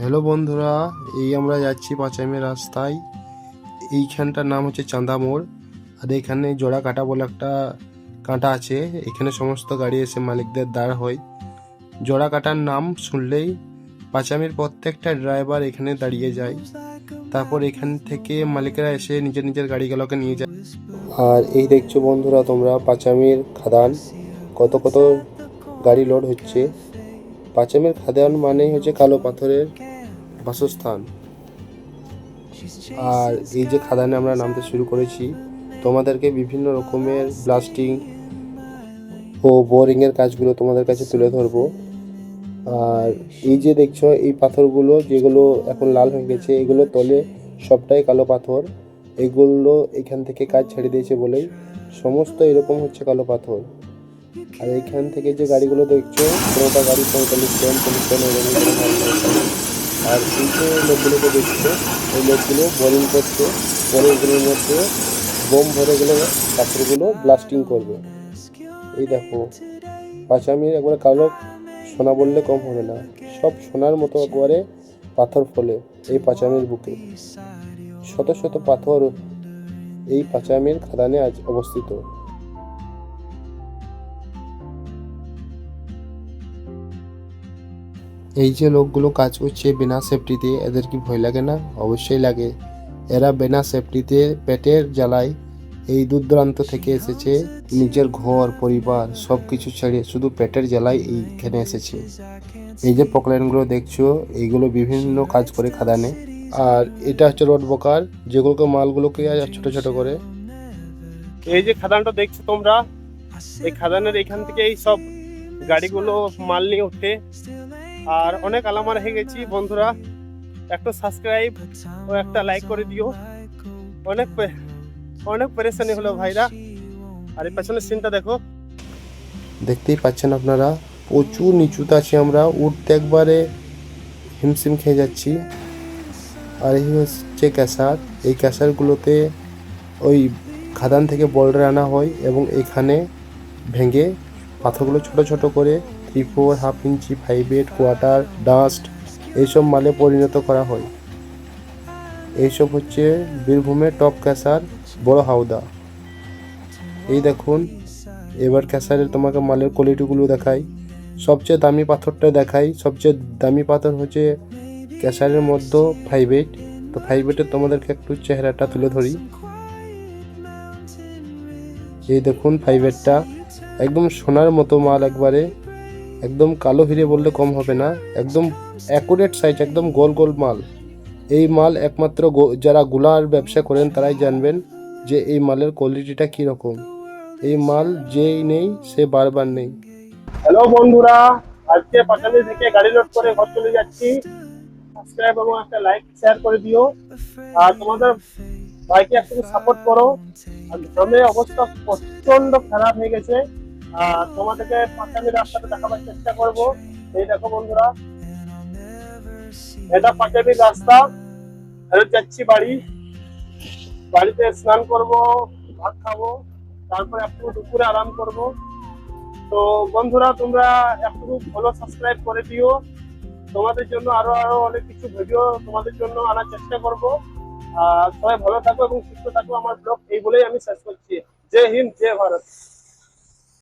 Hello বন্ধুরা, এই আমরা যাচ্ছি পাঁচাইমের রাস্তায়। এইখানটার নাম হচ্ছে চাঁদা মোড়। আর এখানে জোড়া কাটা বলে একটা কাঁটা আছে। এখানে সমস্ত গাড়ি এসে মালিকদের দাঁড় হয়। জোড়া কাটার নাম শুনলেই পাঁচাইমের প্রত্যেকটা ড্রাইভার এখানে দাঁড়িয়ে যায়। তারপর এখান থেকে মালিকেরা এসে নিজের নিজের গাড়িগুলোকে নিয়ে যায়। আর এই দেখছো বন্ধুরা তোমরা পাঁচাইমের খাদান, কত কত গাড়ি লোড হচ্ছে। পাঁচাইমের খাদান মানে হচ্ছে কালো পাথরের বাসস্থান। আর এই যে খাদানে আমরা নামতে শুরু করেছি, তোমাদেরকে বিভিন্ন রকমের ব্লাস্টিং ও বোরিংয়ের কাজগুলো তোমাদের কাছে তুলে ধরবো। আর এই যে দেখছো এই পাথরগুলো যেগুলো এখন লাল হয়ে গেছে, এগুলো তলে সবটাই কালো পাথর। এগুলো এখান থেকে কাজ ছেড়ে দিয়েছে বলেই সমস্ত এরকম হচ্ছে কালো পাথর। আর এখান থেকে যে গাড়িগুলো দেখছো, কোনোটা গাড়ি 45 টন 40 টন এরকম করে মাল নিয়ে। আর এই যে লোকগুলোকে দেখছো, এই লোকগুলো বোরিং করছে, পরে এগুলোর মধ্যে বোম ভরে গেলে পাথরগুলো ব্লাস্টিং করবে। এই দেখো পাঁচামির একবারে কালো সোনা বললে কম হবে না, সব সোনার মতো একবারে পাথর ফলে এই পাঁচামির বুকে। শত শত পাথর এই পাঁচামির খাদানে আজ অবস্থিত। এই যে লোকগুলো কাজ করছে বিনা সেফটিতে, এদের কি ভয় লাগে না? অবশ্যই লাগে। এরা বিনা সেফটিতে পেটের জ্বালায় এই দূর দূরান্ত থেকে এসেছে, নিজের ঘর পরিবার সব কিছু ছেড়ে শুধু পেটের জ্বালায় এইখানে এসেছে। এই যে পকলাইনগুলো দেখছো, এইগুলো বিভিন্ন কাজ করে খাদানে। আর এটা হচ্ছে রোড বকার, যেগুলোকে মালগুলোকে ছোট ছোট করে। এই যে খাদানটা দেখছো তোমরা, এই খাদানের এখান থেকে এই সব গাড়িগুলো মাল নিয়ে ওঠে। আর অনেক আলামার হয়ে গেছি বন্ধুরা, একটা সাবস্ক্রাইব ও একটা লাইক করে দিও। অনেক অনেক পরেশানি হলো ভাইরা। আর এই পেছনের সিনটা দেখো, দেখতেই পাচ্ছেন আপনারা, প্রচুর নিচুতে আছি আমরা, উঠতে একবারে হিমশিম খেয়ে যাচ্ছি। আর এই হচ্ছে ক্যাসার। এই ক্যাসারগুলোতে ওই খাদান থেকে বোল্ডার আনা হয় এবং এখানে ভেঙে পাথরগুলো ছোট ছোট করে 3/4, হাফ ইঞ্চি, 5/8, কোয়ার্টার, ডাস্ট এইসব মালে পরিণত করা হয়। এইসব হচ্ছে বীরভূমের টপ ক্যাসার, বড় হাওদা। এই দেখুন, এবার ক্যাসারের তোমাকে মালের কোয়ালিটিগুলো দেখাই। সবচেয়ে দামি পাথরটা দেখাই। সবচেয়ে দামি পাথর হচ্ছে ক্যাসারের মধ্যে 5/8। তো 5/8-এর তোমাদেরকে একটু চেহারাটা তুলে ধরি। এই দেখুন 5/8টা একদম সোনার মতো মাল, একবারে একদম কালো হিরে বললে কম হবে না, একদম অ্যাকুরেট সাইজ, একদম গোল গোল মাল। এই মাল একমাত্র যারা গুলার ব্যবসা করেন তারাই জানবেন যে এই মালের কোয়ালিটিটা কীরকম। এই মাল যেই নেই সে বারবার নেই। হ্যালো বন্ধুরা, আজকে পাঁচালি থেকে গাড়ি লোড করে ঘর চলে যাচ্ছি। সাবস্ক্রাইব এবং একটা লাইক শেয়ার করে দিও। আর তোমাদের ভাইকে একটু সাপোর্ট করো। আর গ্রামের অবস্থা প্রচন্ড খারাপ হয়ে গেছে। আর তোমাদেরকে পাঁচালি রাস্তাটা দেখাবার চেষ্টা করব। এই দেখো বন্ধুরা, এটা পাঁচালির রাস্তা। ফেরত যাচ্ছি বাড়ি। বাড়িতে স্নান করব, ভাত খাবো, তারপরে একটু দুপুরে আরাম করব। তো বন্ধুরা, তোমরা একটু ফলো সাবস্ক্রাইব করে দিও। তোমাদের জন্য আরো আরো অনেক কিছু ভিডিও তোমাদের জন্য আনার চেষ্টা করব। আর সবাই ভালো থাকো এবং সুস্থ থাকো। আমার ব্লগ এই বলেই আমি শেষ করছি। জয় হিন্দ, জয় ভারত।